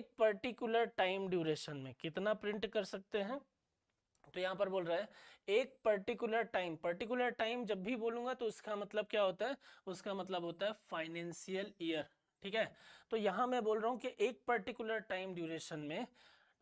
एक particular time duration में कितना प्रिंट कर सकते हैं। तो यहाँ पर बोल रहा है एक पर्टिकुलर टाइम जब भी बोलूंगा तो उसका मतलब क्या होता है, उसका मतलब होता है फाइनेंशियल ईयर। ठीक है, तो यहाँ मैं बोल रहा हूँ कि एक पर्टिकुलर टाइम ड्यूरेशन में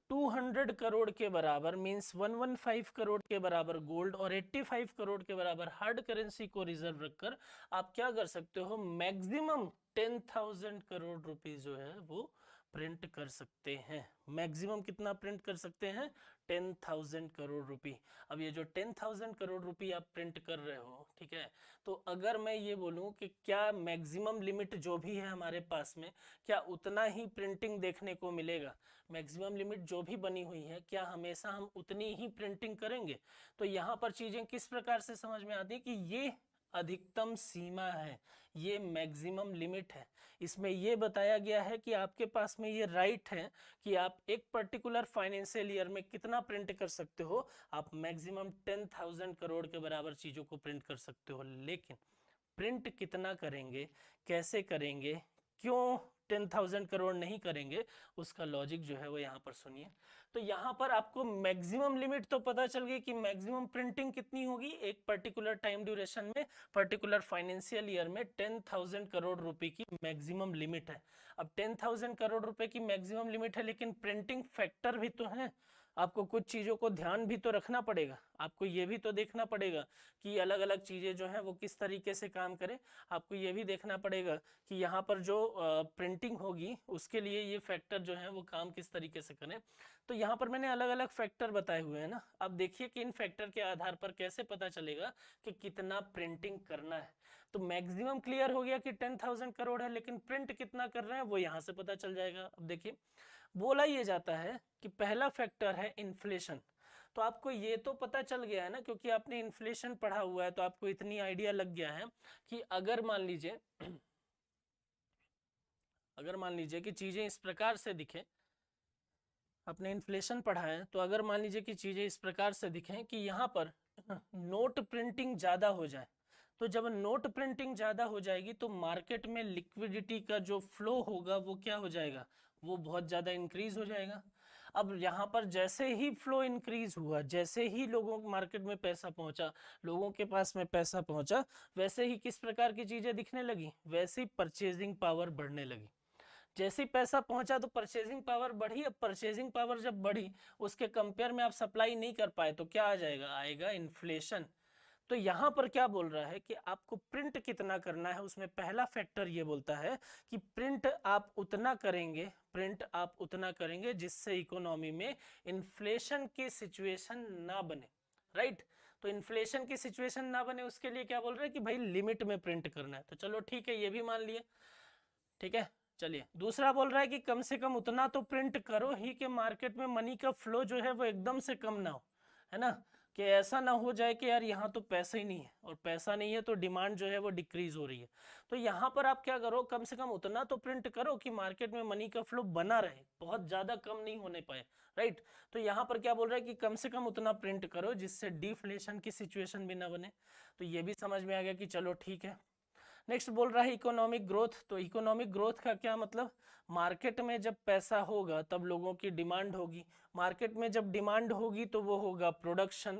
200 करोड़ के बराबर मींस 115 करोड़ के बराबर गोल्ड और 85 करोड़ के बराबर हार्ड करेंसी को रिजर्व रखकर आप क्या कर सकते हो, मैक्सिमम 10,000 करोड़ रुपीस जो है वो प्रिंट कर सकते हैं। मैक्सिमम कितना प्रिंट कर सकते हैं, 10,000 करोड़ रुपी। अब ये जो 10,000 करोड़ रुपी आप प्रिंट कर रहे हो, ठीक है, तो अगर मैं ये बोलूं कि क्या मैक्सिमम लिमिट जो भी है हमारे पास में, क्या उतना ही प्रिंटिंग देखने को मिलेगा, मैक्सिमम लिमिट जो भी बनी हुई है क्या हमेशा हम उतनी ही प्रिंटिंग करेंगे। तो यहाँ पर चीजें किस प्रकार से समझ में आती है कि ये अधिकतम सीमा है, ये मैक्सिमम लिमिट है। इसमें ये बताया गया है कि आपके पास में ये राइट है कि आप एक पर्टिकुलर फाइनेंशियल ईयर में कितना प्रिंट कर सकते हो, आप मैक्सिमम 10,000 करोड़ के बराबर चीजों को प्रिंट कर सकते हो। लेकिन प्रिंट कितना करेंगे, कैसे करेंगे, क्यों 10,000 करोड़ नहीं करेंगे, उसका लॉजिक जो है वो यहाँ पर सुनिए। तो यहाँ पर आपको मैक्सिमम लिमिट तो पता चल गई कि मैक्सिमम प्रिंटिंग कितनी होगी एक पर्टिकुलर टाइम ड्यूरेशन में, पर्टिकुलर फाइनेंशियल ईयर में 10,000 करोड़ रुपए की मैक्सिमम लिमिट है। अब 10,000 करोड़ रुपए की मैक्सिमम लिमिट है, लेकिन प्रिंटिंग फैक्टर भी तो है, आपको कुछ चीजों को ध्यान भी तो रखना पड़ेगा, आपको ये भी तो देखना पड़ेगा कि अलग अलग चीजें जो है वो किस तरीके से काम करें। आपको ये भी देखना पड़ेगा कि यहाँ पर जो प्रिंटिंग होगी उसके लिए ये फैक्टर जो है वो काम किस तरीके से करें। तो यहाँ पर मैंने अलग अलग फैक्टर बताए हुए हैं ना, अब देखिए कि इन फैक्टर के आधार पर कैसे पता चलेगा कि कितना प्रिंटिंग करना है। तो मैक्सिमम क्लियर हो गया कि 10,000 करोड़ है, लेकिन प्रिंट कितना कर रहे हैं वो यहाँ से पता चल जाएगा। अब देखिए बोला ये जाता है कि पहला फैक्टर है इन्फ्लेशन। तो आपको ये तो पता चल गया है ना, क्योंकि आपने इन्फ्लेशन पढ़ा हुआ है, तो आपको इतनी आइडिया लग गया है कि अगर मान लीजिए अगर मान लीजिए कि चीजें इस प्रकार से दिखें, आपने इन्फ्लेशन पढ़ा है, तो अगर मान लीजिए कि चीजें इस प्रकार से दिखें कि यहाँ पर नोट प्रिंटिंग ज्यादा हो जाए, तो जब नोट प्रिंटिंग ज्यादा हो जाएगी तो मार्केट में लिक्विडिटी का जो फ्लो होगा वो क्या हो जाएगा, वो बहुत ज्यादा इंक्रीज हो जाएगा। अब यहाँ पर जैसे ही फ्लो इंक्रीज हुआ, जैसे ही लोगों मार्केट में पैसा पहुंचा, लोगों के पास में पैसा पहुंचा, वैसे ही किस प्रकार की चीजें दिखने लगी, वैसे ही परचेजिंग पावर बढ़ने लगी। जैसे ही पैसा पहुंचा तो परचेजिंग पावर बढ़ी। अब परचेजिंग पावर जब बढ़ी, उसके कंपेयर में आप सप्लाई नहीं कर पाए तो क्या आ जाएगा, आएगा इन्फ्लेशन। तो यहाँ पर क्या बोल रहा है कि आपको प्रिंट कितना करना है, उसमें पहला फैक्टर ये बोलता है कि प्रिंट आप उतना करेंगे, प्रिंट आप उतना करेंगे जिससे इकोनॉमी में इन्फ्लेशन की सिचुएशन ना बने। राइट, तो इन्फ्लेशन की सिचुएशन ना बने उसके लिए क्या बोल रहे हैं कि भाई लिमिट में प्रिंट करना है। तो चलो ठीक है, ये भी मान लिए, ठीक है। चलिए दूसरा बोल रहा है कि कम से कम उतना तो प्रिंट करो ही कि मार्केट में मनी का फ्लो जो है वो एकदम से कम ना हो, है ना, कि ऐसा ना हो जाए कि यार यहाँ तो पैसा ही नहीं है, और पैसा नहीं है तो डिमांड जो है वो डिक्रीज हो रही है। तो यहाँ पर आप क्या करो, कम से कम उतना तो प्रिंट करो कि मार्केट में मनी का फ्लो बना रहे, बहुत ज्यादा कम नहीं होने पाए। राइट, तो यहाँ पर क्या बोल रहा है कि कम से कम उतना प्रिंट करो जिससे डिफ्लेशन की सिचुएशन भी ना बने। तो ये भी समझ में आ गया कि चलो ठीक है। नेक्स्ट बोल रहा है इकोनॉमिक ग्रोथ। तो इकोनॉमिक ग्रोथ का क्या मतलब, मार्केट में जब पैसा होगा तब लोगों की डिमांड होगी, मार्केट में जब डिमांड होगी तो वो होगा प्रोडक्शन,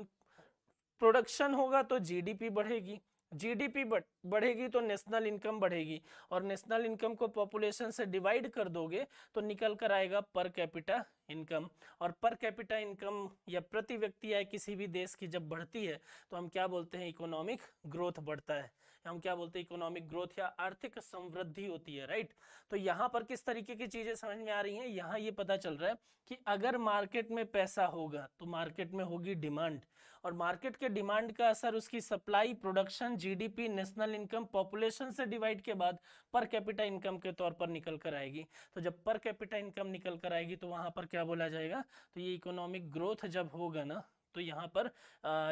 प्रोडक्शन होगा तो जीडीपी बढ़ेगी, जीडीपी बढ़ेगी तो नेशनल इनकम बढ़ेगी, और नेशनल इनकम को पॉपुलेशन से डिवाइड कर दोगे तो निकल कर आएगा पर कैपिटा इनकम। और पर कैपिटा इनकम या प्रति व्यक्ति आय किसी भी देश की जब बढ़ती है तो हम क्या बोलते हैं, इकोनॉमिक ग्रोथ बढ़ता है, हम क्या बोलते हैं, इकोनॉमिक ग्रोथ या आर्थिक समृद्धि होती है। राइट, तो यहाँ पर किस तरीके की चीजें समझ में आ रही हैं, यहाँ ये पता चल रहा है कि अगर मार्केट में पैसा होगा तो मार्केट में होगी डिमांड, और मार्केट के डिमांड का असर उसकी supply, production, GDP, national income, population से डिवाइड के बाद पर कैपिटा इनकम के तौर पर निकल कर आएगी। तो जब पर कैपिटा इनकम निकल कर आएगी तो वहां पर क्या बोला जाएगा, तो ये इकोनॉमिक ग्रोथ जब होगा ना, तो यहाँ पर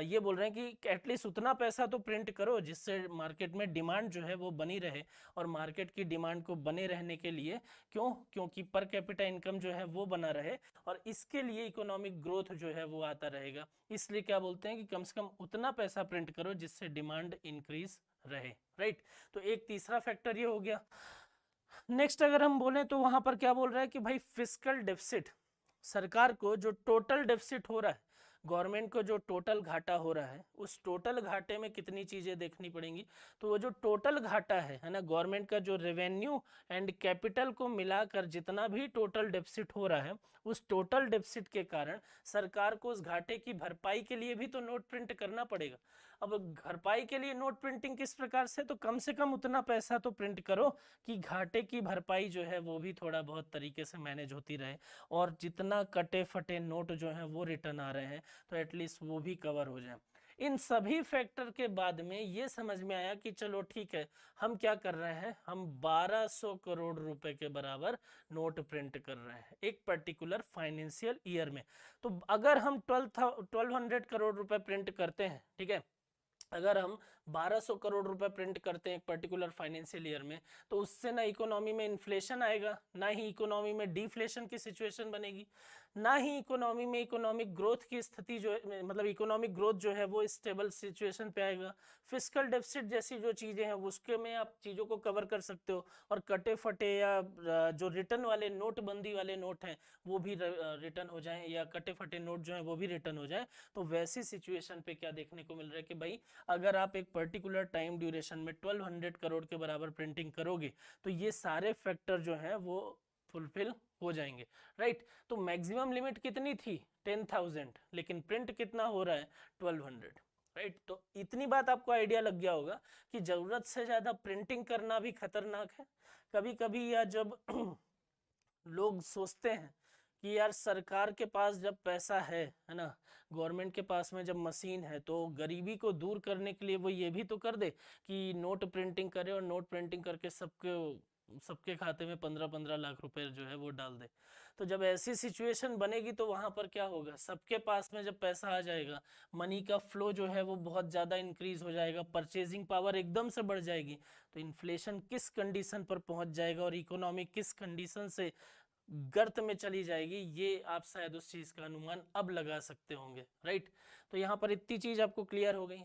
ये बोल रहे हैं कि एटलीस्ट उतना पैसा तो प्रिंट करो जिससे मार्केट में डिमांड जो है वो बनी रहे, और मार्केट की डिमांड को बने रहने के लिए, क्यों, क्योंकि पर कैपिटा इनकम जो है वो बना रहे, और इसके लिए इकोनॉमिक ग्रोथ जो है वो आता रहेगा। इसलिए क्या बोलते हैं कि कम से कम उतना पैसा प्रिंट करो जिससे डिमांड इंक्रीज रहे। राइट, तो एक तीसरा फैक्टर ये हो गया। नेक्स्ट अगर हम बोलें तो वहां पर क्या बोल रहा है कि भाई फिस्कल डेफिसिट, सरकार को जो टोटल डेफिसिट हो रहा है, गवर्नमेंट को जो टोटल घाटा हो रहा है, उस टोटल घाटे में कितनी चीजें देखनी पड़ेंगी। तो वो जो टोटल घाटा है ना, गवर्नमेंट का जो रेवेन्यू एंड कैपिटल को मिलाकर जितना भी टोटल डेफिसिट हो रहा है, उस टोटल डेफिसिट के कारण सरकार को उस घाटे की भरपाई के लिए भी तो नोट प्रिंट करना पड़ेगा। अब भरपाई के लिए नोट प्रिंटिंग किस प्रकार से कम उतना पैसा तो प्रिंट करो कि घाटे की भरपाई जो है वो भी थोड़ा बहुत तरीके से मैनेज होती रहे, और जितना कटे फटे नोट जो हैं वो रिटर्न आ रहे हैं तो एटलीस्ट वो भी कवर हो जाए। इन सभी फैक्टर के बाद में ये समझ में आया कि चलो ठीक है, हम क्या कर रहे हैं, हम 1200 करोड़ रुपए के बराबर नोट प्रिंट कर रहे हैं एक पर्टिकुलर फाइनेंशियल ईयर में। तो अगर हम 1200 करोड़ रुपए प्रिंट करते हैं, ठीक है, अगर हम 1200 करोड़ रुपए प्रिंट करते हैं एक पर्टिकुलर फाइनेंशियल ईयर में, तो उससे ना इकोनॉमी में इन्फ्लेशन आएगा, ना ही इकोनॉमी में डिफ्लेशन की सिचुएशन बनेगी, ना ही इकोनॉमी में इकोनॉमिक ग्रोथ की स्थिति जो है, मतलब इकोनॉमिक ग्रोथ जो है वो स्टेबल सिचुएशन पे आएगा। फिस्कल डेफिसिट जैसी जो चीजें हैं उसके में आप चीजों को कवर कर सकते हो, और कटे फटे या जो रिटर्न वाले नोटबंदी वाले नोट हैं वो भी रिटर्न हो जाएं, या कटे फटे नोट जो है वो भी रिटर्न हो जाए। तो वैसी सिचुएशन पे क्या देखने को मिल रहा है कि भाई अगर आप एक पर्टिकुलर टाइम ड्यूरेशन में 1200 करोड़ के बराबर प्रिंटिंग करोगे तो ये सारे फैक्टर जो हैं वो फुलफिल हो जाएंगे, राइट। तो मैक्सिमम लिमिट कितनी थी 10,000, लेकिन प्रिंट कितना हो रहा है 1200, राइट। तो इतनी बात आपको आइडिया लग गया होगा कि जरूरत से ज्यादा प्रिंटिंग करना भी खतरनाक है। कभी कभी या जब लोग सोचते हैं कि यार सरकार के पास जब पैसा है ना, गवर्नमेंट के पास में जब मशीन है, तो गरीबी को दूर करने के लिए वो ये भी तो कर दे कि नोट प्रिंटिंग करे और नोट प्रिंटिंग करके सबके सबके खाते में 15-15 लाख रुपए जो है वो डाल दे। तो जब ऐसी सिचुएशन बनेगी तो वहां पर क्या होगा, सबके पास में जब पैसा आ जाएगा, मनी का फ्लो जो है वो बहुत ज्यादा इंक्रीज हो जाएगा, परचेजिंग पावर एकदम से बढ़ जाएगी, तो इन्फ्लेशन किस कंडीशन पर पहुंच जाएगा और इकोनॉमी किस कंडीशन से गर्त में चली जाएगी, ये आप शायद उस चीज का अनुमान अब लगा सकते होंगे, राइट। तो यहाँ पर इतनी चीज आपको क्लियर हो गई।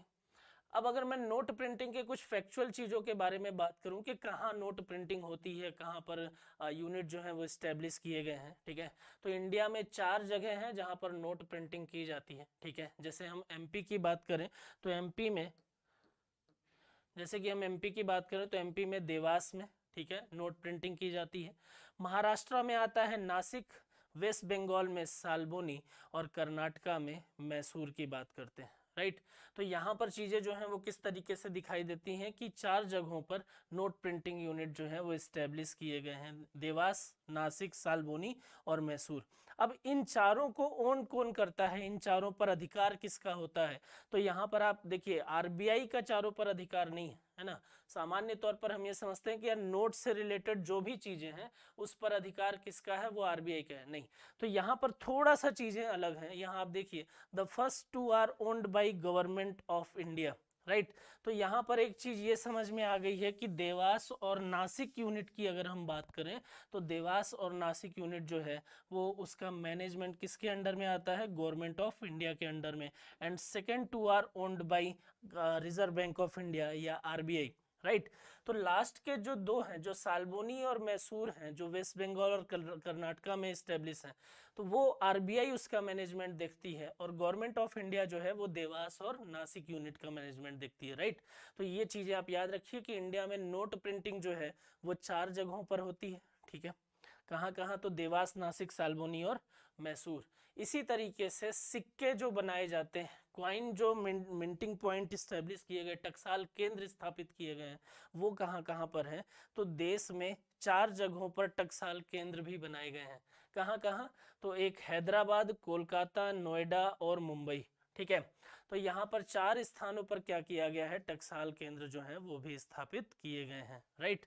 अब अगर मैं नोट प्रिंटिंग के कुछ फैक्चुअल चीजों के बारे में बात करूं कि कहाँ नोट प्रिंटिंग होती है, कहाँ पर यूनिट जो है वो स्टैब्लिश किए गए हैं, ठीक है। तो इंडिया में 4 जगह हैं जहां पर नोट प्रिंटिंग की जाती है, ठीक है। जैसे हम एमपी की बात करें तो एमपी में, जैसे कि हम एमपी की बात करें तो एमपी में देवास में, ठीक है, नोट प्रिंटिंग की जाती है। महाराष्ट्र में आता है नासिक, वेस्ट बंगाल में साल्बोनी, और कर्नाटका में मैसूर की बात करते हैं, राइट। तो यहाँ पर चीजें जो हैं वो किस तरीके से दिखाई देती हैं कि 4 जगहों पर नोट प्रिंटिंग यूनिट जो है वो स्टैब्लिश किए गए हैं, देवास, नासिक, साल्बोनी और मैसूर। अब इन चारों को ओन कौन करता है, इन चारों पर अधिकार किसका होता है, तो यहाँ पर आप देखिए आरबीआई का चारों पर अधिकार नहीं है ना। सामान्य तौर पर हम ये समझते हैं कि यार नोट से रिलेटेड जो भी चीजें हैं उस पर अधिकार किसका है, वो आरबीआई का है, नहीं। तो यहाँ पर थोड़ा सा चीजें अलग हैं। यहाँ आप देखिए the first two are owned by government of India, right. तो यहाँ पर एक चीज ये समझ में आ गई है कि देवास और नासिक यूनिट की अगर हम बात करें तो देवास और नासिक यूनिट जो है वो उसका मैनेजमेंट किसके अंडर में आता है, गवर्नमेंट ऑफ इंडिया के अंडर में। And second two are owned by Reserve Bank of India या आरबीआई, राइट। तो लास्ट के जो दो हैं, जो साल्बोनी और मैसूर हैं, जो वेस्ट बंगाल और कर्नाटका में स्टेब्लिश हैं, तो वो आरबीआई उसका मैनेजमेंट देखती है, और गवर्नमेंट ऑफ इंडिया जो है वो देवास और नासिक यूनिट का मैनेजमेंट देखती है, राइट। तो ये चीजें आप याद रखिए कि इंडिया में नोट प्रिंटिंग जो है वो 4 जगहों पर होती है, ठीक है। कहाँ कहाँ, तो देवास, नासिक, साल्बोनी और मैसूर। इसी तरीके से सिक्के जो बनाए जाते हैं, क्वाइन जो मिंटिंग पॉइंट स्टैब्लिश किए गए, टकसाल केंद्र स्थापित किए गए हैं, वो कहाँ कहाँ पर है, तो देश में 4 जगहों पर टकसाल केंद्र भी बनाए गए हैं। कहाँ कहाँ, तो एक हैदराबाद, कोलकाता, नोएडा और मुंबई, ठीक है। तो यहाँ पर 4 स्थानों पर क्या किया गया है, टकसाल केंद्र जो है वो भी स्थापित किए गए हैं, राइट।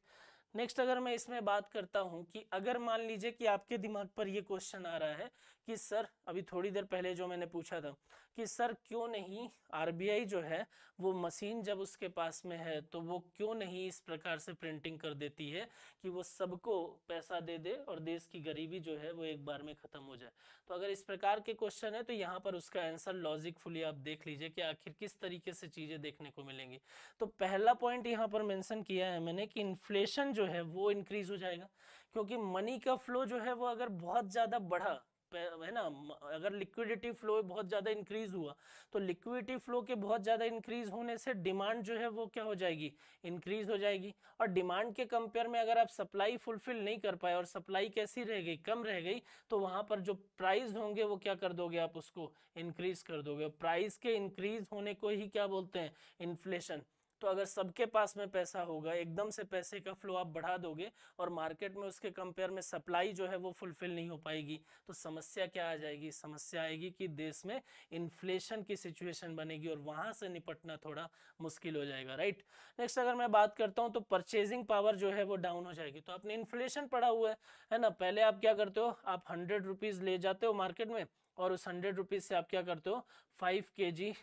नेक्स्ट अगर मैं इसमें बात करता हूं कि अगर मान लीजिए कि आपके दिमाग पर ये क्वेश्चन आ रहा है कि सर, अभी थोड़ी देर पहले जो मैंने पूछा था कि सर क्यों नहीं आरबीआई जो है वो मशीन जब उसके पास में है तो वो क्यों नहीं इस प्रकार से प्रिंटिंग कर देती है कि वो सबको पैसा दे दे और देश की गरीबी जो है वो एक बार में खत्म हो जाए। तो अगर इस प्रकार के क्वेश्चन है तो यहाँ पर उसका आंसर लॉजिकफुली आप देख लीजिए कि आखिर किस तरीके से चीजें देखने को मिलेंगी। तो पहला पॉइंट यहाँ पर मेंशन किया है मैंने कि इन्फ्लेशन जो जो है वो इंक्रीज हो जाएगा, क्योंकि मनी का फ्लो जो है वो अगर बहुत ज्यादा बढ़ा है ना, अगर लिक्विडिटी फ्लो बहुत ज्यादा इंक्रीज हुआ तो लिक्विडिटी फ्लो के बहुत ज्यादा इंक्रीज होने से डिमांड जो है वो क्या हो जाएगी, इंक्रीज हो जाएगी। और डिमांड के कंपेयर में अगर आप सप्लाई फुलफिल नहीं कर पाए और सप्लाई कैसी रह गई, कम रह गई, तो वहां पर जो प्राइस होंगे वो क्या कर दोगे, आप उसको इंक्रीज कर दोगे। प्राइस के इंक्रीज होने को ही क्या बोलते हैं, इन्फ्लेशन। तो अगर सबके पास में पैसा होगा, एकदम से पैसे का फ्लो आप बढ़ा दोगे और मार्केट में उसके कंपेयर में सप्लाई जो है वो फुलफिल नहीं हो पाएगी, तो समस्या क्या आ जाएगी, समस्या आएगी कि देश में इन्फ्लेशन की सिचुएशन बनेगी और वहां से निपटना थोड़ा मुश्किल हो जाएगा, राइट। नेक्स्ट अगर मैं बात करता हूं तो परचेजिंग पावर जो है वो डाउन हो जाएगी। तो आपने इन्फ्लेशन पढ़ा हुआ है ना, पहले आप क्या करते हो, आप 100 रुपीज ले जाते हो मार्केट में और उस 100 रुपीज से आप क्या करते हो, 5 kg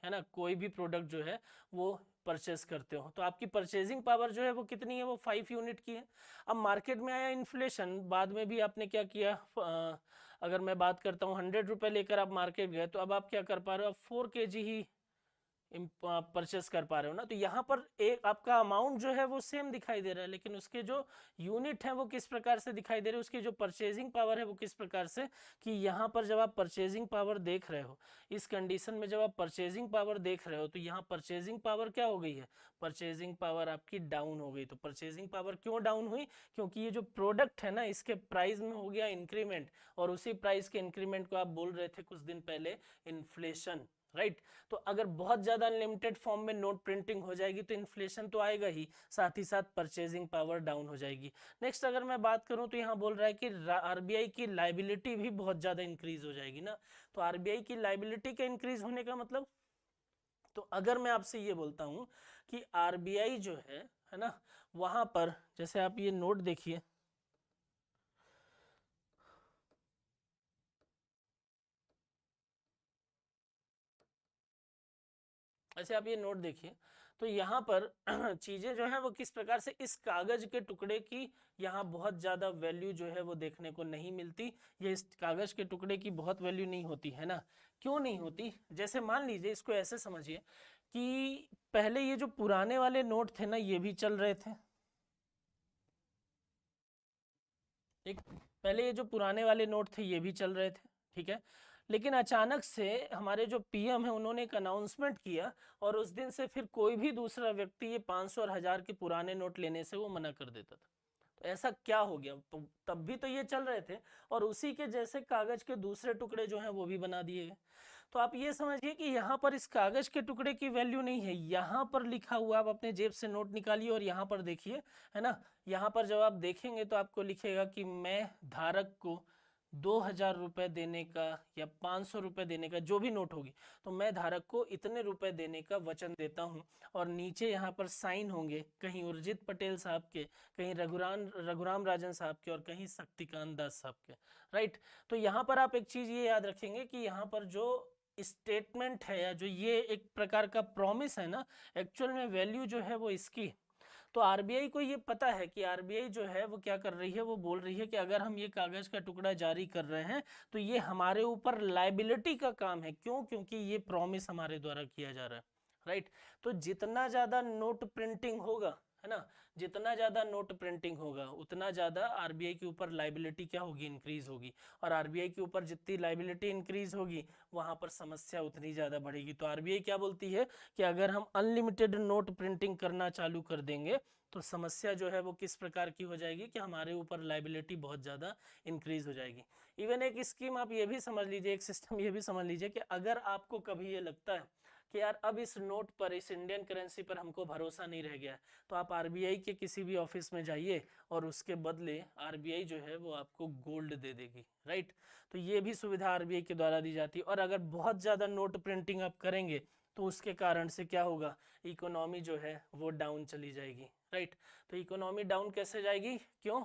है ना कोई भी प्रोडक्ट जो है वो परचेस करते हो, तो आपकी परचेजिंग पावर जो है वो कितनी है, वो 5 यूनिट की है। अब मार्केट में आया इन्फ्लेशन, बाद में भी आपने क्या किया, अगर मैं बात करता हूँ 100 रुपए लेकर आप मार्केट गए, तो अब आप क्या कर पा रहे हो, आप 4 kg ही परचेस कर पा रहे हो ना। तो यहाँ पर एक आपका अमाउंट जो है वो सेम दिखाई दे रहा है, लेकिन उसके जो यूनिट है वो किस प्रकार से दिखाई दे रहे हैं, उसकी जो परचेजिंग पावर है वो किस प्रकार से, कि यहाँ पर जब आप परचेजिंग पावर देख रहे हो, इस कंडीशन में जब आप परचेजिंग पावर देख रहे हो, तो यहाँ परचेजिंग पावर क्या हो गई है, परचेजिंग पावर आपकी डाउन हो गई। तो परचेजिंग पावर क्यों डाउन हुई, क्योंकि ये जो प्रोडक्ट है ना इसके प्राइस में हो गया इंक्रीमेंट, और उसी प्राइस के इंक्रीमेंट को आप बोल रहे थे कुछ दिन पहले इन्फ्लेशन, राइट। तो अगर बहुत ज्यादा अनलिमिटेड फॉर्म में नोट प्रिंटिंग हो जाएगी तो इन्फ्लेशन तो आएगा ही, साथ ही साथ परचेजिंग पावर डाउन हो जाएगी। नेक्स्ट अगर मैं बात करूं तो यहाँ बोल रहा है कि आरबीआई की लाइबिलिटी भी बहुत ज्यादा इंक्रीज हो जाएगी ना। तो आरबीआई की लाइबिलिटी का इंक्रीज होने का मतलब, तो अगर मैं आपसे ये बोलता हूं कि आरबीआई जो है ना, वहां पर जैसे आप ये नोट देखिए, ऐसे आप ये नोट देखिए, तो यहाँ पर चीजें जो है वो किस प्रकार से, इस कागज के टुकड़े की यहाँ बहुत ज्यादा वैल्यू जो है वो देखने को नहीं मिलती, ये इस कागज के टुकड़े की बहुत वैल्यू नहीं होती है ना। क्यों नहीं होती, जैसे मान लीजिए, इसको ऐसे समझिए कि पहले ये जो पुराने वाले नोट थे ना ये भी चल रहे थे, एक पहले ये जो पुराने वाले नोट थे ये भी चल रहे थे, ठीक है। लेकिन अचानक से हमारे जो पीएम है उन्होंने एक अनाउंसमेंट किया और उस दिन से फिर कोई भी दूसरा व्यक्ति ये 500 और 1000 के पुराने नोट लेने से वो मना कर देता था। तो ऐसा क्या हो गया, तो तब भी तो ये चल रहे थे और उसी के जैसे कागज के दूसरे टुकड़े जो हैं वो भी बना दिए गए। तो आप ये समझिए कि यहाँ पर इस कागज के टुकड़े की वैल्यू नहीं है, यहाँ पर लिखा हुआ, आप अपने जेब से नोट निकालिए और यहाँ पर देखिए, है ना। यहाँ पर जब आप देखेंगे तो आपको लिखेगा कि मैं धारक को 2000 रुपए देने का या 500 रुपए देने का, जो भी नोट होगी, तो मैं धारक को इतने रुपए देने का वचन देता हूँ। और नीचे यहाँ पर साइन होंगे, कहीं उर्जित पटेल साहब के, कहीं रघुराम राजन साहब के और कहीं शक्तिकांत दास साहब के, राइट। तो यहाँ पर आप एक चीज ये याद रखेंगे कि यहाँ पर जो स्टेटमेंट है या जो ये एक प्रकार का प्रॉमिस है ना, एक्चुअल में वैल्यू जो है वो इसकी। तो आरबीआई को ये पता है कि आरबीआई जो है वो क्या कर रही है, वो बोल रही है कि अगर हम ये कागज का टुकड़ा जारी कर रहे हैं तो ये हमारे ऊपर लाइबिलिटी का काम है। क्यों, क्योंकि ये प्रॉमिस हमारे द्वारा किया जा रहा है, राइट। तो जितना ज्यादा नोट प्रिंटिंग होगा, है ना, जितना ज्यादा नोट प्रिंटिंग होगा उतना ज्यादा आरबीआई के ऊपर लाइबिलिटी क्या होगी, इंक्रीज होगी। और आरबीआई के ऊपर जितनी लाइबिलिटी इंक्रीज होगी वहां पर समस्या उतनी ज्यादा बढ़ेगी। तो आरबीआई क्या बोलती है कि अगर हम अनलिमिटेड नोट प्रिंटिंग करना चालू कर देंगे तो समस्या जो है वो किस प्रकार की हो जाएगी कि हमारे ऊपर लाइबिलिटी बहुत ज़्यादा इंक्रीज हो जाएगी। इवन एक स्कीम आप ये भी समझ लीजिए, एक सिस्टम ये भी समझ लीजिए कि अगर आपको कभी ये लगता है कि यार अब इस नोट पर, इस इंडियन करेंसी पर हमको भरोसा नहीं रह गया, तो आप आरबीआई के किसी भी ऑफिस में जाइए और उसके बदले आरबीआई जो है वो आपको गोल्ड दे देगी, राइट। तो ये भी सुविधा आरबीआई के द्वारा दी जाती है। और अगर बहुत ज़्यादा नोट प्रिंटिंग आप करेंगे तो उसके कारण से क्या होगा, इकोनॉमी जो है वो डाउन चली जाएगी, राइट। तो इकोनॉमी डाउन कैसे जाएगी, क्यों,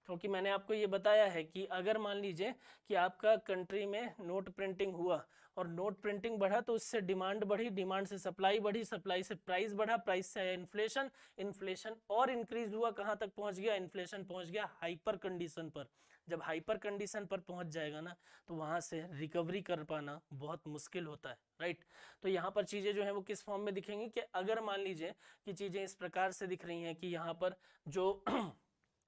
क्योंकि मैंने आपको ये बताया है कि अगर मान लीजिए कि आपका कंट्री में नोट प्रिंटिंग हुआ और नोट प्रिंटिंग बढ़ा तो उससे डिमांड बढ़ी, डिमांड से सप्लाई बढ़ी, सप्लाई से प्राइस बढ़ा, प्राइस से आया इन्फ्लेशन, इन्फ्लेशन और इंक्रीज हुआ, कहाँ तक पहुंच गया, इन्फ्लेशन पहुंच गया हाइपर कंडीशन पर। जब हाइपर कंडीशन पर पहुंच जाएगा ना तो वहां से रिकवरी कर पाना बहुत मुश्किल होता है, राइट। तो यहाँ पर चीजें जो है वो किस फॉर्म में दिखेंगी कि अगर मान लीजिए कि चीजें इस प्रकार से दिख रही हैं कि यहाँ पर जो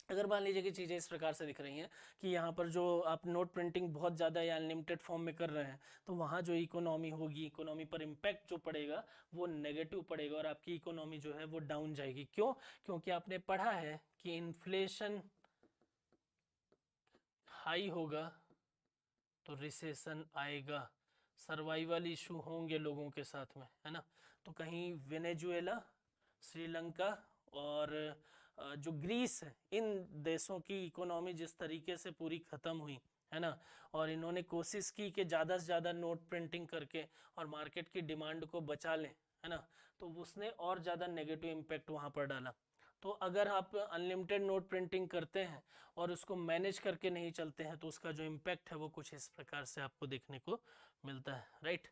अगर मान लीजिए कि चीज़ें इस प्रकार से दिख रही हैं कि यहाँ पर जो आप नोट प्रिंटिंग बहुत ज़्यादा या अनलिमिटेड फॉर्म में कर रहे हैं, तो वहाँ जो इकोनॉमी होगी, इकोनॉमी पर इम्पैक्ट जो पड़ेगा वो नेगेटिव पड़ेगा और आपकी इकोनॉमी जो है वो डाउन जाएगी। क्यों? क्योंकि आपने पढ़ा है कि इन्फ्लेशन हाई होगा तो रिसेशन आएगा, सर्वाइवल इशू होंगे लोगों के साथ में, है ना। तो कहीं वेनेजुएला, श्रीलंका और जो ग्रीस है, इन देशों की इकोनॉमी जिस तरीके से पूरी खत्म हुई, है ना, और इन्होंने कोशिश की कि ज़्यादा से ज़्यादा नोट प्रिंटिंग करके और मार्केट की डिमांड को बचा लें, है ना, तो उसने और ज़्यादा नेगेटिव इम्पैक्ट वहाँ पर डाला। तो अगर आप अनलिमिटेड नोट प्रिंटिंग करते हैं और उसको मैनेज करके नहीं चलते हैं तो उसका जो इम्पैक्ट है वो कुछ इस प्रकार से आपको देखने को मिलता है, राइट।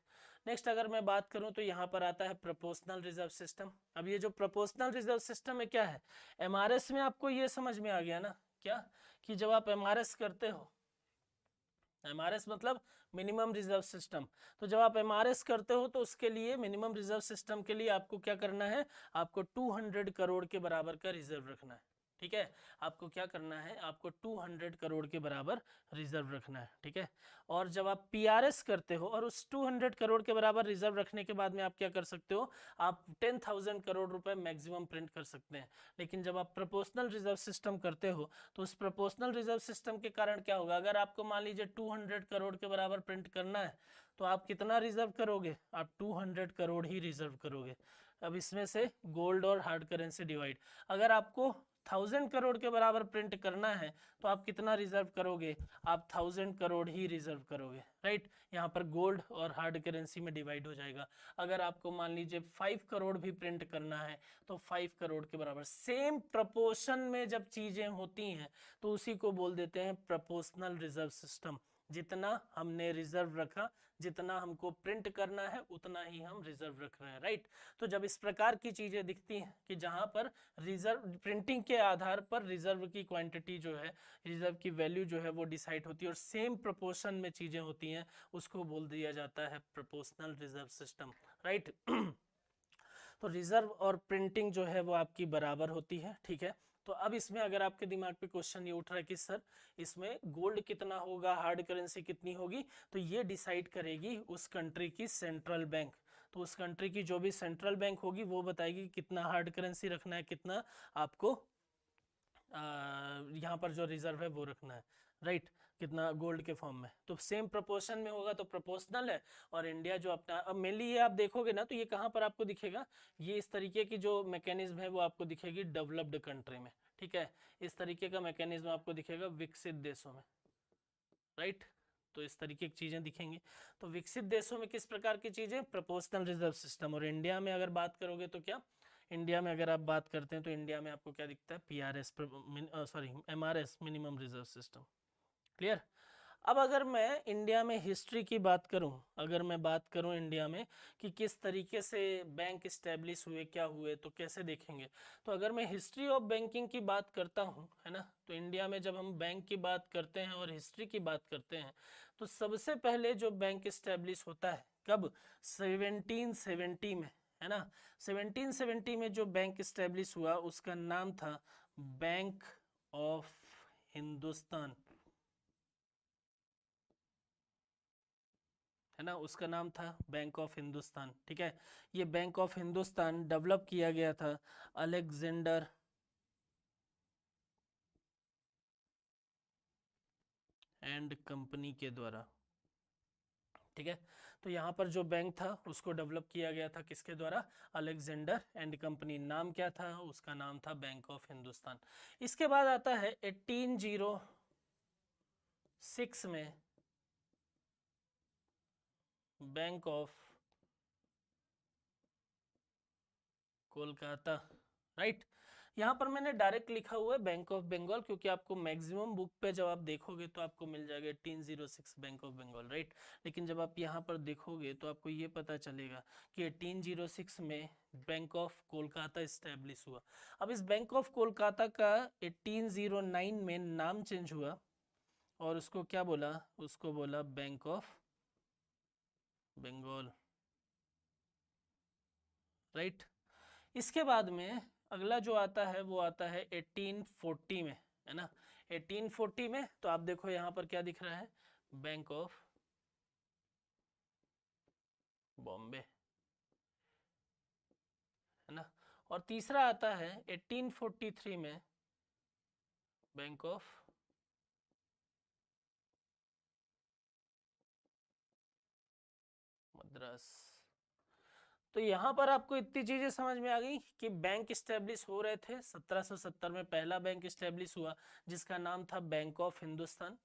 नेक्स्ट अगर मैं बात करूं तो यहाँ पर आता है प्रोपोर्शनल रिजर्व सिस्टम। अब ये जो प्रोपोर्शनल रिजर्व सिस्टम है क्या है? एमआरएस में आपको ये समझ में आ गया ना क्या, कि जब आप एमआरएस करते हो, एमआरएस मतलब मिनिमम रिजर्व सिस्टम, तो जब आप एमआरएस करते हो तो उसके लिए मिनिमम रिजर्व सिस्टम के लिए आपको क्या करना है, आपको 200 करोड़ के बराबर का रिजर्व रखना है, ठीक है। आपको क्या करना है, आपको 200 करोड़ के बराबर रिजर्व रखना है, ठीक है। और जब आप पीआरएस करते हो और उस 200 करोड़ के बराबर रिजर्व रखने के बाद में आप क्या कर सकते हो, आप 10,000 करोड़ रुपए मैक्सिमम प्रिंट कर सकते हैं। लेकिन जब आप प्रोपोर्शनल रिजर्व सिस्टम करते हो तो उस प्रोपोर्शनल रिजर्व सिस्टम के कारण क्या होगा, अगर आपको मान लीजिए 200 करोड़ के बराबर प्रिंट करना है तो आप कितना रिजर्व करोगे, आप 200 करोड़ ही रिजर्व करोगे। अब इसमें से गोल्ड और हार्ड करेंसी डिवाइड, अगर आपको 1000 करोड़ के बराबर प्रिंट करना है तो आप कितना रिजर्व करोगे, आप 1000 करोड़ ही रिजर्व करोगे, राइट। यहाँ पर गोल्ड और हार्ड करेंसी में डिवाइड हो जाएगा। अगर आपको मान लीजिए 5 करोड़ भी प्रिंट करना है तो 5 करोड़ के बराबर, सेम प्रपोर्शन में जब चीजें होती हैं तो उसी को बोल देते हैं प्रपोर्शनल रिजर्व सिस्टम। जितना हमने रिजर्व रखा, जितना हमको प्रिंट करना है उतना ही हम रिजर्व रख रहे हैं, राइट। तो जब इस प्रकार की चीजें दिखती हैं कि जहां पर रिजर्व प्रिंटिंग के आधार पर रिजर्व की क्वांटिटी जो है, रिजर्व की वैल्यू जो है वो डिसाइड होती है और सेम प्रोपोर्शन में चीजें होती हैं, उसको बोल दिया जाता है प्रोपोर्शनल रिजर्व सिस्टम, राइट। तो रिजर्व और प्रिंटिंग जो है वो आपकी बराबर होती है, ठीक है। तो अब इसमें अगर आपके दिमाग पे क्वेश्चन ये उठ रहा है कि सर इसमें गोल्ड कितना होगा, हार्ड करेंसी कितनी होगी, तो ये डिसाइड करेगी उस कंट्री की सेंट्रल बैंक। तो उस कंट्री की जो भी सेंट्रल बैंक होगी वो बताएगी कितना हार्ड करेंसी रखना है, कितना आपको यहाँ पर जो रिजर्व है वो रखना है, राइट, कितना गोल्ड के फॉर्म में। तो सेम प्रोपोर्शन में होगा तो प्रोपोर्शनल है। और इंडिया जो अपना, अब मेनली ये आप देखोगे ना तो ये कहाँ पर आपको दिखेगा, ये इस तरीके की जो मैकेनिज्म है वो आपको दिखेगी डेवलप्ड कंट्री में, ठीक है। इस तरीके का मैकेनिज्म आपको दिखेगा विकसित देशों में, राइट। तो इस तरीके की चीजें दिखेंगी। तो विकसित देशों में किस प्रकार की चीजें, प्रोपोर्शनल रिजर्व सिस्टम। और इंडिया में अगर बात करोगे तो क्या, इंडिया में अगर आप बात करते हैं तो इंडिया में आपको क्या दिखता है, PRS, sorry MRS, minimum reserve system, clear. अब अगर मैं इंडिया में हिस्ट्री की बात करूं, अगर मैं बात करूं इंडिया में कि किस तरीके से बैंक इस्टेब्लिश हुए, क्या हुए, तो कैसे देखेंगे। तो अगर मैं हिस्ट्री ऑफ बैंकिंग की बात करता हूं, है ना, तो इंडिया में जब हम बैंक की बात करते हैं और हिस्ट्री की बात करते हैं तो सबसे पहले जो बैंक इस्टेब्लिश होता है कब, 1770 में, है ना। 1770 में जो बैंक इस्टेब्लिश हुआ उसका नाम था बैंक ऑफ हिंदुस्तान, है ना, उसका नाम था बैंक ऑफ हिंदुस्तान, ठीक है। ये बैंक ऑफ हिंदुस्तान डेवलप किया गया था अलेक्जेंडर एंड कंपनी के द्वारा, ठीक है। तो यहाँ पर जो बैंक था उसको डेवलप किया गया था किसके द्वारा, अलेक्जेंडर एंड कंपनी। नाम क्या था उसका, नाम था बैंक ऑफ हिंदुस्तान। इसके बाद आता है 1806 में बैंक ऑफ कोलकाता, राइट। यहाँ पर मैंने डायरेक्ट लिखा हुआ है बैंक ऑफ बंगाल क्योंकि आपको मैक्सिमम बुक पे जब आप देखोगे तो आपको मिल जाएगा 1806 बैंक ऑफ बंगाल, राइट। लेकिन जब आप यहाँ पर देखोगे तो आपको ये पता चलेगा कि 1806 में बैंक ऑफ कोलकाता इस्टेब्लिश हुआ। अब इस बैंक ऑफ कोलकाता का 1809 में नाम चेंज हुआ और उसको क्या बोला, उसको बोला बैंक ऑफ बंगाल, राइट। इसके बाद में अगला जो आता है वो आता है 1840 में, है ना। 1840 में तो आप देखो यहाँ पर क्या दिख रहा है, बैंक ऑफ बॉम्बे, है ना। और तीसरा आता है 1843 में बैंक ऑफ मद्रास। तो यहाँ पर आपको इतनी चीजें समझ में आ गई कि बैंक स्टैब्लिश हो रहे थे। 1770 में पहला बैंक स्टैब्लिश हुआ जिसका नाम था बैंक ऑफ हिंदुस्तान।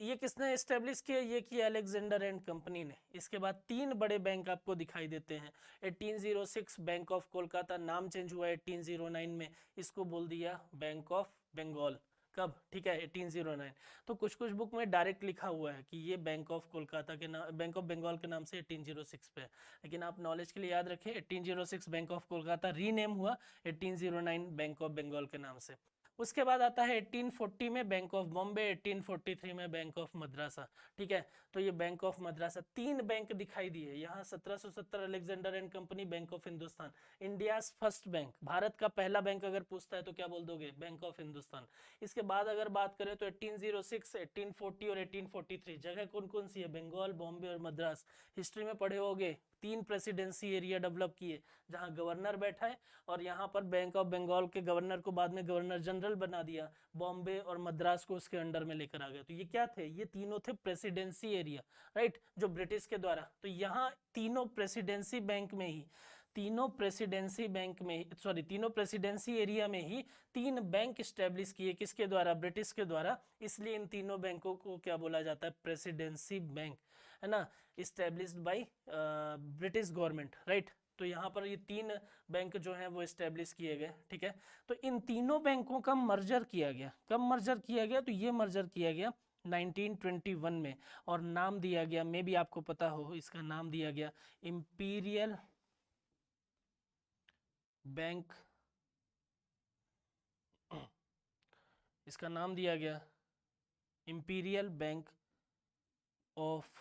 ये किसने स्टैब्लिश किया, ये किया अलेक्जेंडर एंड कंपनी ने। इसके बाद तीन बड़े बैंक आपको दिखाई देते हैं। 1806 बैंक ऑफ कोलकाता, नाम चेंज हुआ 1809 में, इसको बोल दिया बैंक ऑफ बंगाल। कब, ठीक है, 1809। तो कुछ कुछ बुक में डायरेक्ट लिखा हुआ है कि ये बैंक ऑफ कोलकाता के नाम, बैंक ऑफ बंगाल के नाम से 1806 पे है। लेकिन आप नॉलेज के लिए याद रखें 1806 बैंक ऑफ कोलकाता रीनेम हुआ 1809 बैंक ऑफ बंगाल के नाम से। उसके बाद आता है 1840 में बैंक ऑफ बॉम्बे, 1843 में बैंक ऑफ मद्रासा। ठीक है, तो ये बैंक ऑफ मद्रासा, तीन बैंक दिखाई दिए यहाँ। 1770 Alexander and company, bank of Hindustan. India first bank, Bharat का पहला बैंक अगर पूछता है तो क्या बोल दोगे, बैंक ऑफ हिंदुस्तान। इसके बाद अगर बात करें तो 1806, 1840 और 1843 जगह कौन कौन सी है, बंगाल, बॉम्बे और मद्रास। हिस्ट्री में पढ़े होगे, तीन प्रेसिडेंसी एरिया डेवलप किए जहां गवर्नर बैठा है, और यहाँ पर बैंक ऑफ बंगाल के गवर्नर को बाद में गवर्नर जनरल बना दिया, बॉम्बे और मद्रास को उसके अंडर में लेकर आ गए। तो ये क्या थे, ये तीनों थे प्रेसिडेंसी एरिया, राइट, जो ब्रिटिश के द्वारा। तो यहाँ तीनों प्रेसिडेंसी बैंक में ही, तीनों प्रेसिडेंसी एरिया में ही तीन बैंक स्टैब्लिश किए, किसके द्वारा, ब्रिटिश के द्वारा। इसलिए इन तीनों बैंकों को क्या बोला जाता है, प्रेसिडेंसी बैंक, है ना, established by British government, right. तो यहाँ पर ये तीन बैंक जो हैं वो इस्टेब्लिश किए गए, ठीक है। तो इन तीनों बैंकों का मर्जर किया गया, कब मर्जर किया गया, तो ये मर्जर किया गया 1921 में, और नाम दिया गया, मे भी आपको पता हो, इसका नाम दिया गया इंपीरियल बैंक, इसका नाम दिया गया इंपीरियल बैंक ऑफ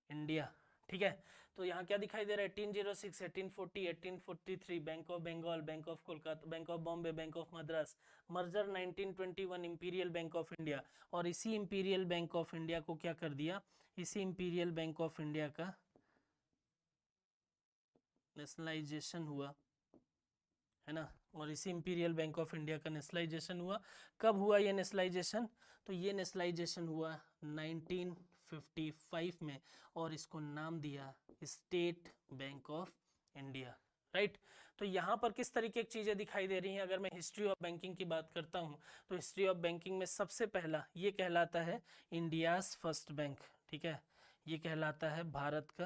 इंडिया, ठीक है। तो यहाँ क्या दिखाई दे रहा है, 1806, 1840, 1843 Bank of Bengal, Bank of Kolkata, Bank of Bombay, Bank of Madras, merger 1921 Imperial Bank of India. और इसी इंपीरियल बैंक ऑफ इंडिया को क्या कर दिया, इसी इंपीरियल बैंक ऑफ इंडिया का नेशनलाइजेशन हुआ, है ना। और इसी इंपीरियल बैंक ऑफ इंडिया का नेशनलाइजेशन हुआ। कब हुआ ये नेशनलाइजेशन, तो ये नेशनलाइजेशन हुआ 1955 में, और इसको नाम दिया state bank of India, right. तो यहाँ पर किस तरीके की चीज़ें दिखाई दे रही हैं। अगर मैं हिस्ट्री ऑफ बैंकिंग की बात करता हूँ तो हिस्ट्री ऑफ बैंकिंग में सबसे पहला ये कहलाता है इंडियाज़ फर्स्ट बैंक, ठीक है, ये कहलाता है भारत का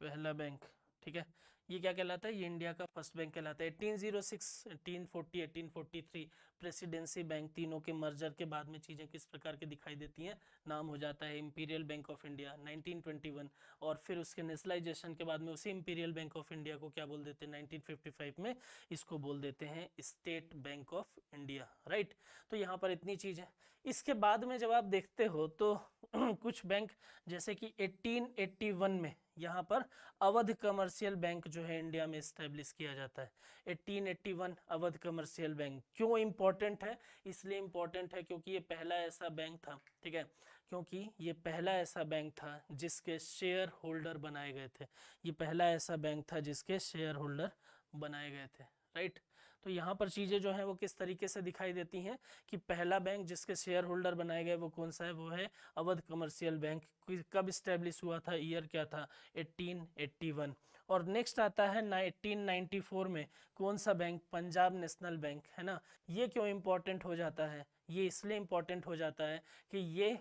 पहला बैंक, ठीक है। ये क्या कहलाता है, ये इंडिया का फर्स्ट बैंक कहलाता है। 1806, 1840, 1843 प्रेसिडेंसी बैंक, तीनों के मर्जर के बाद में चीज़ें किस प्रकार की दिखाई देती हैं, नाम हो जाता है इंपीरियल बैंक ऑफ इंडिया 1921। और फिर उसके नेशनलाइजेशन के बाद में उसी इंपीरियल बैंक ऑफ इंडिया को क्या बोल देते हैं 1955 में, इसको बोल देते हैं state bank of India, right. तो यहाँ पर इतनी चीज़ है। इसके बाद में जब आप देखते हो तो कुछ बैंक, जैसे कि 1881 में यहाँ पर अवध कमर्शियल बैंक जो है इंडिया में इस्टेब्लिश किया जाता है। 1881 अवध कमर्शियल बैंक क्यों इंपॉर्टेंट है, इसलिए इंपॉर्टेंट है क्योंकि ये पहला ऐसा बैंक था, ठीक है, क्योंकि ये पहला ऐसा बैंक था जिसके शेयर होल्डर बनाए गए थे। ये पहला ऐसा बैंक था जिसके शेयर होल्डर बनाए गए थे, राइट। तो यहाँ पर चीज़ें जो हैं वो किस तरीके से दिखाई देती हैं कि पहला बैंक जिसके शेयर होल्डर बनाए गए वो कौन सा है, वो है अवध कमर्शियल बैंक। कब इस्टेब्लिश हुआ था, ईयर क्या था, 1881। और नेक्स्ट आता है 1894 में कौन सा बैंक, पंजाब नेशनल बैंक, है ना। ये क्यों इंपॉर्टेंट हो जाता है, ये इसलिए इंपॉर्टेंट हो जाता है कि ये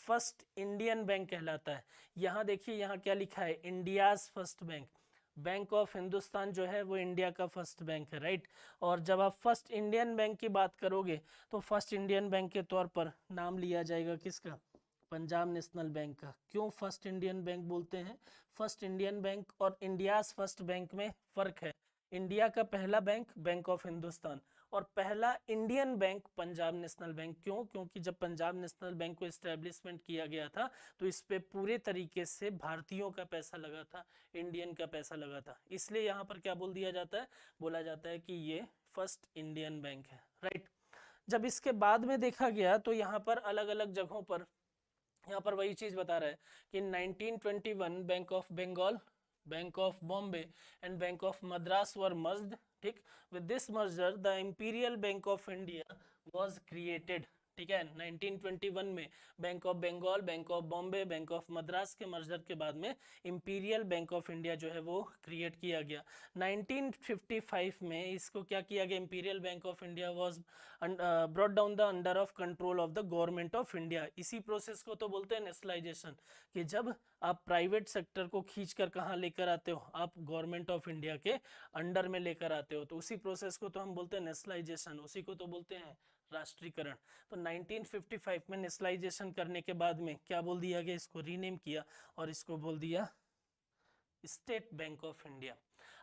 फर्स्ट इंडियन बैंक कहलाता है। यहाँ देखिए, यहाँ क्या लिखा है, India's first bank. Bank of Hindustan जो है वो इंडिया का फर्स्ट बैंक है, राइट। और जब आप फर्स्ट इंडियन बैंक की बात करोगे तो फर्स्ट इंडियन बैंक के तौर पर नाम लिया जाएगा किसका, पंजाब नेशनल बैंक का। क्यों फर्स्ट इंडियन बैंक बोलते हैं, फर्स्ट इंडियन बैंक और इंडियाज फर्स्ट बैंक में फ़र्क है। इंडिया का पहला बैंक बैंक ऑफ हिंदुस्तान, और पहला Indian bank Punjab national bank. क्यों? क्योंकि जब पंजाब नेशनल बैंक को एस्टेब्लिशमेंट किया गया था तो इस पे पूरे तरीके से भारतीयों का पैसा लगा था, इंडियन का पैसा लगा था, इसलिए यहाँ पर क्या बोल दिया जाता है, बोला जाता है कि ये फर्स्ट इंडियन बैंक है, राइट। जब इसके बाद में देखा गया तो यहाँ पर अलग अलग जगहों पर यहाँ पर वही चीज बता रहा है कि 1921 Bank of Bengal, Bank of Bombay and Bank of Madras were merged, ठीक। With this merger the Imperial Bank of India was created, ठीक है। 1921 में Bank of Bengal, Bank of Bombay, Bank of Madras के मर्जर के बाद में इंपीरियल बैंक ऑफ इंडिया जो है वो क्रिएट किया गया। 1955 में इसको क्या किया गया, imperial Bank of India was brought down the under of control of the government of India. इसी प्रोसेस को तो बोलते हैं नेशनलाइजेशन, कि जब आप प्राइवेट सेक्टर को खींच कर कहाँ लेकर आते हो, आप गवर्नमेंट ऑफ इंडिया के अंडर में लेकर आते हो, तो उसी प्रोसेस को तो हम बोलते हैं नेशनलाइजेशन, उसी को तो बोलते हैं राष्ट्रीयकरण। तो 1955 में नेशनलाइजेशन करने के बाद में क्या बोल दिया गया, इसको रीनेम किया और इसको बोल दिया स्टेट बैंक ऑफ इंडिया।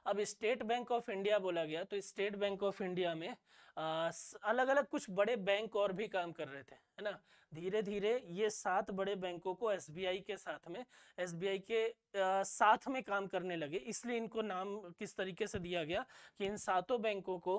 अब स्टेट बैंक ऑफ इंडिया बोला गया तो स्टेट बैंक ऑफ इंडिया में अलग अलग कुछ बड़े बैंक और भी काम कर रहे थे, है ना। धीरे धीरे ये 7 बड़े बैंकों को एसबीआई के साथ में, एसबीआई के साथ में काम करने लगे, इसलिए इनको नाम किस तरीके से दिया गया कि इन 7 बैंकों को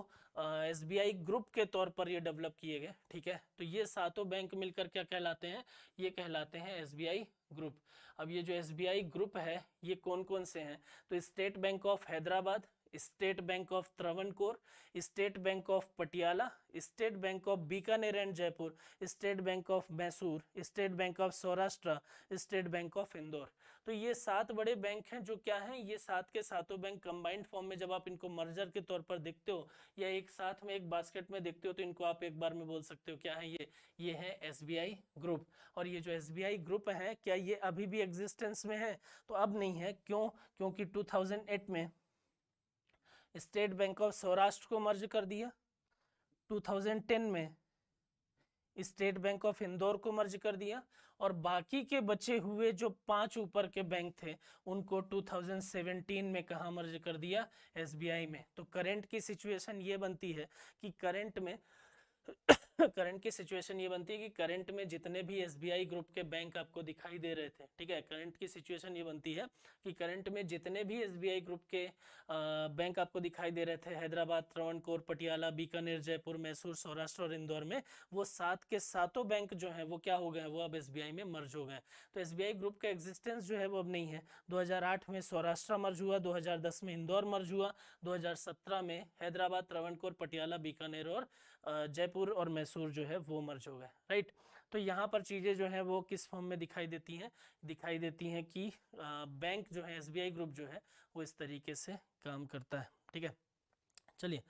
एसबीआई ग्रुप के तौर पर ये डेवलप किए गए, ठीक है। तो ये 7 बैंक मिलकर क्या कहलाते हैं, ये कहलाते हैं एसबीआई ग्रुप। अब ये जो एसबीआई ग्रुप है ये कौन कौन से हैं, तो state bank of Hyderabad, state bank of Travancore, state bank of Patiala, state bank of Bikaner and Jaipur, state bank of Mysore, state bank of Saurashtra, state bank of Indore. तो ये 7 बड़े बैंक हैं जो क्या हैं, ये 7 के 7 बैंक कंबाइंड फॉर्म में जब आप इनको मर्जर के तौर पर देखते हो या एक साथ में एक बास्केट में देखते हो तो इनको आप एक बार में बोल सकते हो क्या है ये है एसबीआई ग्रुप। और ये जो एसबीआई ग्रुप है क्या ये अभी भी एग्जिस्टेंस में है, तो अब नहीं है। क्यों? क्योंकि 2008 में स्टेट बैंक ऑफ सौराष्ट्र को मर्ज कर दिया, 2010 में स्टेट बैंक ऑफ इंदौर को मर्ज कर दिया, और बाकी के बचे हुए जो 5 ऊपर के बैंक थे उनको 2017 में कहा मर्ज कर दिया, एसबीआई में। तो करंट की सिचुएशन ये बनती है कि करंट में करंट की सिचुएशन ये बनती है कि करंट में जितने भी एसबीआई ग्रुप के बैंक आपको दिखाई दे रहे थे, ठीक है, करंट की सिचुएशन ये बनती है कि करंट में जितने भी एसबीआई ग्रुप के बैंक आपको दिखाई दे रहे थे हैदराबाद, त्रावणकोर, पटियाला, बीकानेर, जयपुर, मैसूर, सौराष्ट्र और इंदौर में, वो 7 के 7 बैंक जो है वो क्या हो गए, वो अब एसबीआई में मर्ज हो गए। तो एसबीआई ग्रुप का एग्जिस्टेंस जो है वो अब नहीं है। 2008 में सौराष्ट्र मर्ज हुआ, 2010 में इंदौर मर्ज हुआ, 2017 में हैदराबाद, त्रावणकोर, पटियाला, बीकानेर और जयपुर और मैसूर जो है वो मर्ज हो गए, राइट। तो यहाँ पर चीज़ें जो है वो किस फॉर्म में दिखाई देती हैं, दिखाई देती हैं कि बैंक जो है एसबीआई ग्रुप जो है वो इस तरीके से काम करता है, ठीक है। चलिए,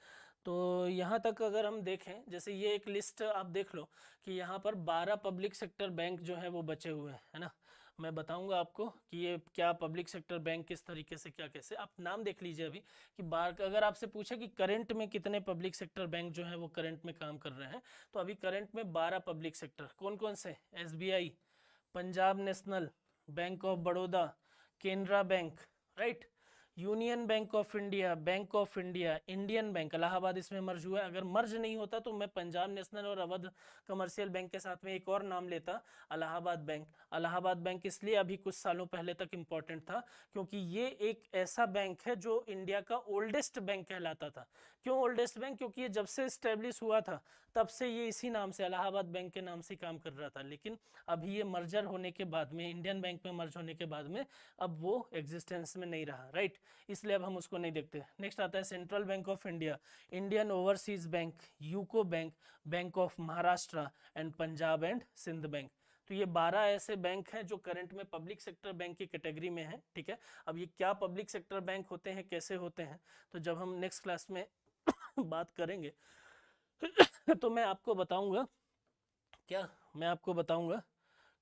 तो यहाँ तक अगर हम देखें, जैसे ये एक लिस्ट आप देख लो कि यहाँ पर 12 पब्लिक सेक्टर बैंक जो है वो बचे हुए हैं, है ना। मैं बताऊंगा आपको कि ये क्या पब्लिक सेक्टर बैंक किस तरीके से क्या कैसे, आप नाम देख लीजिए अभी कि बार अगर आपसे पूछे कि करंट में कितने पब्लिक सेक्टर बैंक जो है वो करंट में काम कर रहे हैं, तो अभी करंट में 12 पब्लिक सेक्टर कौन कौन से, SBI, Punjab national, bank of Baroda, Canara bank, right, union bank of India, bank of India, Indian bank, Allahabad इसमें मर्ज हुआ है। अगर मर्ज नहीं होता तो मैं पंजाब नेशनल और अवध कमर्शियल बैंक के साथ में एक और नाम लेता, इलाहाबाद बैंक। इलाहाबाद बैंक इसलिए अभी कुछ सालों पहले तक इम्पोर्टेंट था क्योंकि ये एक ऐसा बैंक है जो इंडिया का ओल्डेस्ट बैंक कहलाता था। क्यों ओल्डेस्ट बैंक? क्योंकि ये जब से स्टेब्लिश हुआ था तब से ये इसी नाम से, इलाहाबाद बैंक के नाम से काम कर रहा था, लेकिन अभी ये मर्जर होने के बाद में, इंडियन बैंक में मर्ज होने के बाद में अब वो एग्जिस्टेंस में नहीं रहा, राइट, इसलिए अब हम उसको नहीं देखते। नेक्स्ट आता है Central Bank of India, Indian Overseas Bank, UCO Bank, Bank of Maharashtra and Punjab and Sind Bank. तो ये 12 ऐसे बैंक हैं जो करंट में पब्लिक सेक्टर बैंक की कैटेगरी में है, ठीक है। अब ये क्या पब्लिक सेक्टर बैंक होते हैं, कैसे होते हैं, तो जब हम नेक्स्ट क्लास में बात करेंगे तो मैं आपको बताऊंगा, क्या मैं आपको बताऊंगा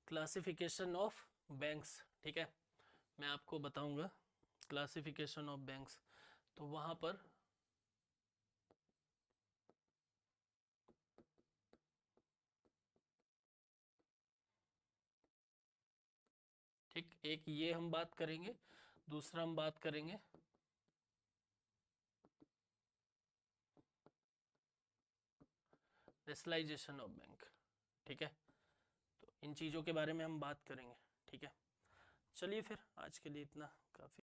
क्लासिफिकेशन ऑफ बैंक्स, ठीक है। मैं आपको बताऊंगा क्लासिफिकेशन ऑफ बैंक्स, तो वहां पर ठीक एक ये हम बात करेंगे, दूसरा हम बात करेंगे रेशनलाइजेशन ऑफ बैंक। ठीक है, तो इन चीज़ों के बारे में हम बात करेंगे। ठीक है, चलिए फिर आज के लिए इतना काफ़ी।